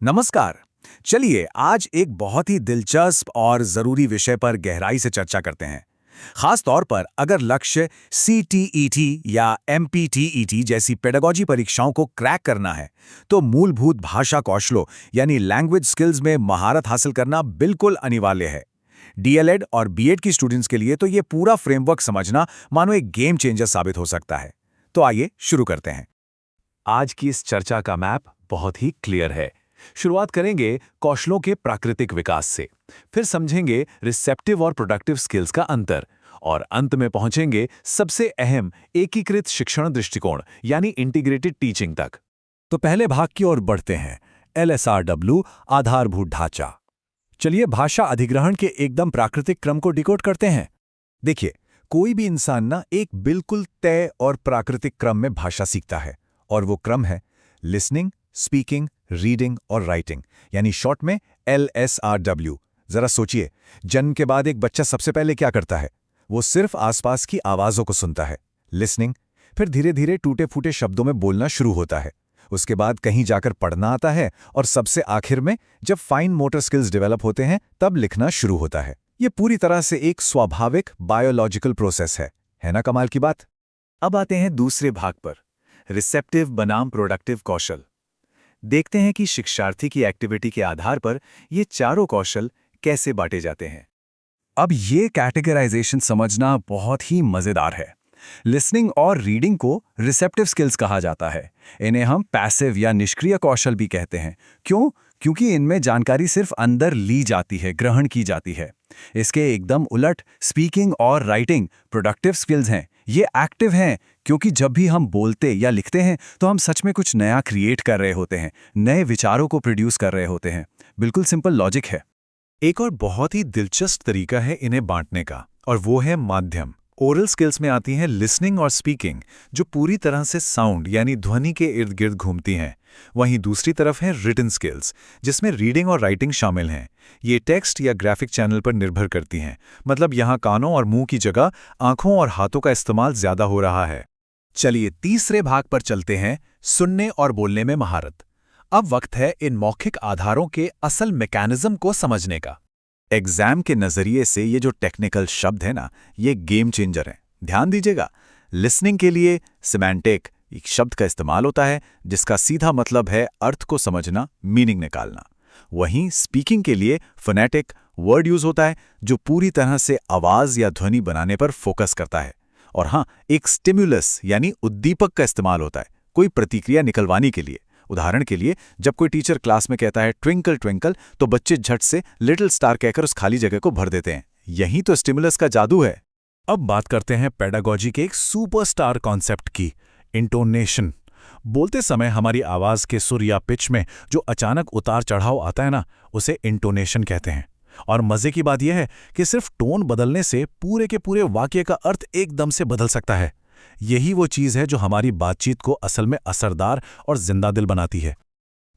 नमस्कार। चलिए आज एक बहुत ही दिलचस्प और ज़रूरी विषय पर गहराई से चर्चा करते हैं। खास तौर पर अगर लक्ष्य CTET या MPTET जैसी पेडागॉजी परीक्षाओं को क्रैक करना है, तो मूलभूत भाषा कौशलों यानी लैंग्वेज स्किल्स में महारत हासिल करना बिल्कुल अनिवार्य है। DLED और BEd की स्टूडेंट्स के लिए तो ये पूरा फ्रेमवर्क समझना मानो एक गेम चेंजर साबित हो सकता है। तो आइए शुरू करते हैं। आज की इस चर्चा का मैप बहुत ही क्लियर है। शुरुआत करेंगे कौशलों के प्राकृतिक विकास से, फिर समझेंगे रिसेप्टिव और प्रोडक्टिव स्किल्स का अंतर, और अंत में पहुंचेंगे सबसे अहम एकीकृत शिक्षण दृष्टिकोण यानी इंटीग्रेटेड टीचिंग तक। तो पहले भाग की ओर बढ़ते हैं। LSRW आधारभूत ढांचा। चलिए भाषा अधिग्रहण के एकदम प्राकृतिक क्रम को डिकोड करते हैं। देखिए, कोई भी इंसान ना एक बिल्कुल तय और प्राकृतिक क्रम में भाषा सीखता है, और वो क्रम है लिसनिंग, स्पीकिंग, रीडिंग और राइटिंग, यानी शॉर्ट में LSRW। जरा सोचिए, जन्म के बाद एक बच्चा सबसे पहले क्या करता है? वो सिर्फ आसपास की आवाजों को सुनता है, लिसनिंग, फिर धीरे धीरे टूटे फूटे शब्दों में बोलना शुरू होता है। उसके बाद कहीं जाकर पढ़ना आता है, और सबसे आखिर में जब फाइन मोटर स्किल्स डेवलप होते हैं तब लिखना शुरू होता है। ये पूरी तरह से एक स्वाभाविक बायोलॉजिकल प्रोसेस है ना कमाल की बात? अब आते हैं दूसरे भाग पर, रिसेप्टिव बनाम प्रोडक्टिव कौशल। देखते हैं कि शिक्षार्थी की एक्टिविटी के आधार पर ये चारों कौशल कैसे बांटे जाते हैं। अब ये कैटेगराइजेशन समझना बहुत ही मजेदार है। लिसनिंग और रीडिंग को रिसेप्टिव स्किल्स कहा जाता है। इन्हें हम पैसिव या निष्क्रिय कौशल भी कहते हैं। क्यों? क्योंकि इनमें जानकारी सिर्फ अंदर ली जाती है, ग्रहण की जाती है। इसके एकदम उलट स्पीकिंग और राइटिंग प्रोडक्टिव स्किल्स हैं। ये एक्टिव हैं, क्योंकि जब भी हम बोलते या लिखते हैं तो हम सच में कुछ नया क्रिएट कर रहे होते हैं, नए विचारों को प्रोड्यूस कर रहे होते हैं। बिल्कुल सिंपल लॉजिक है। एक और बहुत ही दिलचस्प तरीका है इन्हें बांटने का, और वो है माध्यम। ओरल स्किल्स में आती हैं लिसनिंग और स्पीकिंग, जो पूरी तरह से साउंड यानी ध्वनि के इर्द गिर्द घूमती हैं। वहीं दूसरी तरफ है रिटन स्किल्स, जिसमें रीडिंग और राइटिंग शामिल हैं। ये टेक्स्ट या ग्राफिक चैनल पर निर्भर करती हैं, मतलब यहाँ कानों और मुंह की जगह आंखों और हाथों का इस्तेमाल ज्यादा हो रहा है। चलिए तीसरे भाग पर चलते हैं, सुनने और बोलने में महारत। अब वक्त है इन मौखिक आधारों के असल मैकेनिज्म को समझने का। एग्जाम के नजरिए से ये जो टेक्निकल शब्द है ना, ये गेम चेंजर है। ध्यान दीजिएगा, लिसनिंग के लिए सिमेंटिक एक शब्द का इस्तेमाल होता है, जिसका सीधा मतलब है अर्थ को समझना, मीनिंग निकालना। वहीं स्पीकिंग के लिए फोनेटिक वर्ड यूज होता है, जो पूरी तरह से आवाज या ध्वनि बनाने पर फोकस करता है। और हाँ, एक स्टिमुलस यानी उद्दीपक का इस्तेमाल होता है, कोई प्रतिक्रिया निकलवाने के लिए। उदाहरण के लिए, जब कोई टीचर क्लास में कहता है ट्विंकल ट्विंकल, तो बच्चे झट से लिटिल स्टार कहकर उस खाली जगह को भर देते हैं। यही तो स्टिमुलस का जादू है। अब बात करते हैं पेडागॉजी के एक सुपरस्टार कॉन्सेप्ट की, इंटोनेशन। बोलते समय हमारी आवाज के सुर या पिच में जो अचानक उतार चढ़ाव आता है ना, उसे इंटोनेशन कहते हैं। और मजे की बात यह है कि सिर्फ टोन बदलने से पूरे के पूरे वाक्य का अर्थ एकदम से बदल सकता है। यही वो चीज है जो हमारी बातचीत को असल में असरदार और जिंदा दिल बनाती है।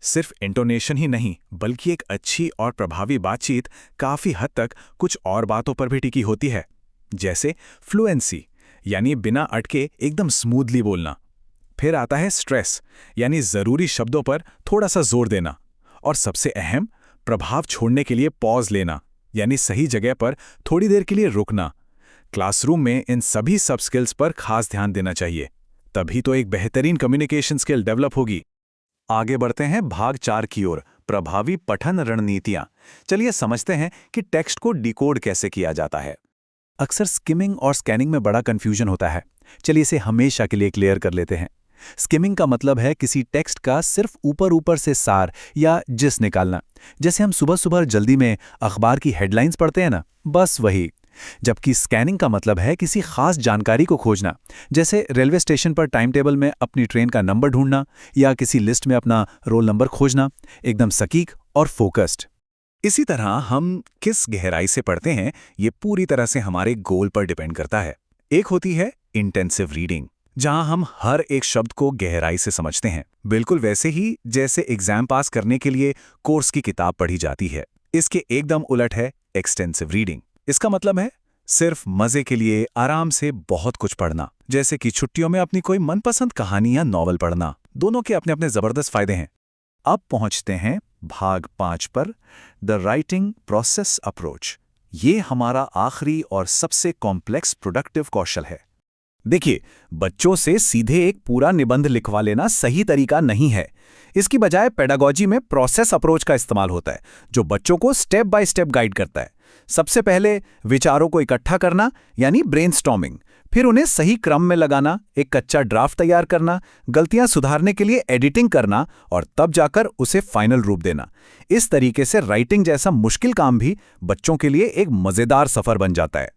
सिर्फ इंटोनेशन ही नहीं, बल्कि एक अच्छी और प्रभावी बातचीत काफी हद तक कुछ और बातों पर भी टिकी होती है, जैसे फ्लुएंसी यानी बिना अटके एकदम स्मूथली बोलना। फिर आता है स्ट्रेस यानी जरूरी शब्दों पर थोड़ा सा जोर देना। और सबसे अहम, प्रभाव छोड़ने के लिए पॉज लेना, यानी सही जगह पर थोड़ी देर के लिए रुकना। क्लासरूम में इन सभी सब स्किल्स पर खास ध्यान देना चाहिए, तभी तो एक बेहतरीन कम्युनिकेशन स्किल डेवलप होगी। आगे बढ़ते हैं भाग 4 की ओर, प्रभावी पठन रणनीतियां। चलिए समझते हैं कि टेक्स्ट को डिकोड कैसे किया जाता है। अक्सर स्किमिंग और स्कैनिंग में बड़ा कंफ्यूजन होता है। चलिए इसे हमेशा के लिए क्लियर कर लेते हैं। स्किमिंग का मतलब है किसी टेक्स्ट का सिर्फ ऊपर ऊपर से सार या जिस निकालना, जैसे हम सुबह सुबह जल्दी में अखबार की हेडलाइंस पढ़ते हैं ना, बस वही। जबकि स्कैनिंग का मतलब है किसी खास जानकारी को खोजना, जैसे रेलवे स्टेशन पर टाइम टेबल में अपनी ट्रेन का नंबर ढूंढना या किसी लिस्ट में अपना रोल नंबर खोजना, एकदम सटीक और फोकस्ड। इसी तरह हम किस गहराई से पढ़ते हैं, ये पूरी तरह से हमारे गोल पर डिपेंड करता है। एक होती है इंटेंसिव रीडिंग, जहां हम हर एक शब्द को गहराई से समझते हैं, बिल्कुल वैसे ही जैसे एग्जाम पास करने के लिए कोर्स की किताब पढ़ी जाती है। इसके एकदम उलट है एक्सटेंसिव रीडिंग। इसका मतलब है सिर्फ मजे के लिए आराम से बहुत कुछ पढ़ना, जैसे कि छुट्टियों में अपनी कोई मनपसंद कहानी या नॉवल पढ़ना। दोनों के अपने अपने जबरदस्त फायदे हैं। अब पहुंचते हैं भाग 5 पर द राइटिंग प्रोसेस अप्रोच। ये हमारा आखिरी और सबसे कॉम्प्लेक्स प्रोडक्टिव कौशल है। देखिए, बच्चों से सीधे एक पूरा निबंध लिखवा लेना सही तरीका नहीं है। इसकी बजाय पेडागॉजी में प्रोसेस अप्रोच का इस्तेमाल होता है, जो बच्चों को स्टेप बाय स्टेप गाइड करता है। सबसे पहले विचारों को इकट्ठा करना यानी ब्रेनस्टॉर्मिंग, फिर उन्हें सही क्रम में लगाना, एक कच्चा ड्राफ्ट तैयार करना, गलतियां सुधारने के लिए एडिटिंग करना और तब जाकर उसे फाइनल रूप देना। इस तरीके से राइटिंग जैसा मुश्किल काम भी बच्चों के लिए एक मजेदार सफर बन जाता है।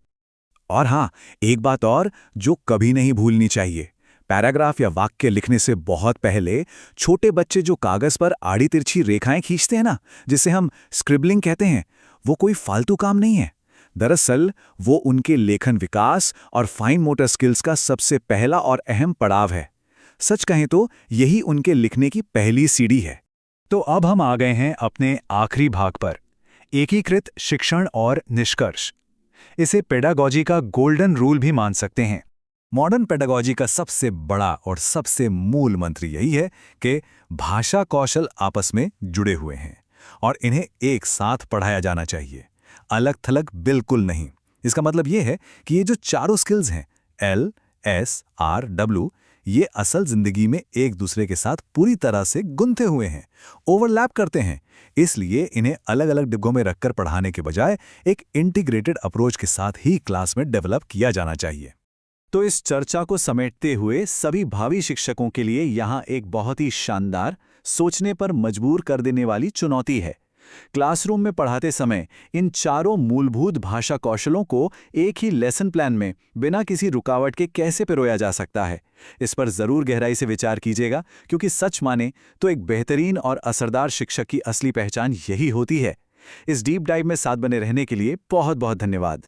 और हाँ, एक बात और जो कभी नहीं भूलनी चाहिए, पैराग्राफ या वाक्य लिखने से बहुत पहले छोटे बच्चे जो कागज पर आड़ी तिरछी रेखाएं खींचते हैं ना, जिसे हम स्क्रिबलिंग कहते हैं, वो कोई फालतू काम नहीं है। दरअसल वो उनके लेखन विकास और फाइन मोटर स्किल्स का सबसे पहला और अहम पड़ाव है। सच कहें तो यही उनके लिखने की पहली सीढ़ी है। तो अब हम आ गए हैं अपने आखिरी भाग पर, एकीकृत शिक्षण और निष्कर्ष। इसे पेडागॉजी का गोल्डन रूल भी मान सकते हैं। मॉडर्न पेडागॉजी का सबसे बड़ा और सबसे मूल मंत्र यही है कि भाषा कौशल आपस में जुड़े हुए हैं और इन्हें एक साथ पढ़ाया जाना चाहिए, अलग थलग बिल्कुल नहीं। इसका मतलब ये है कि ये जो चारों स्किल्स हैं, L, S, R, W, ये असल जिंदगी में एक दूसरे के साथ पूरी तरह से गुंथे हुए हैं, ओवरलैप करते हैं। इसलिए इन्हें अलग अलग डिब्बों में रखकर पढ़ाने के बजाय एक इंटीग्रेटेड अप्रोच के साथ ही क्लास में डेवलप किया जाना चाहिए। तो इस चर्चा को समेटते हुए सभी भावी शिक्षकों के लिए यहाँ एक बहुत ही शानदार, सोचने पर मजबूर कर देने वाली चुनौती है। क्लासरूम में पढ़ाते समय इन चारों मूलभूत भाषा कौशलों को एक ही लेसन प्लान में बिना किसी रुकावट के कैसे पिरोया जा सकता है, इस पर जरूर गहराई से विचार कीजिएगा, क्योंकि सच माने तो एक बेहतरीन और असरदार शिक्षक की असली पहचान यही होती है। इस डीप डाइव में साथ बने रहने के लिए बहुत बहुत धन्यवाद।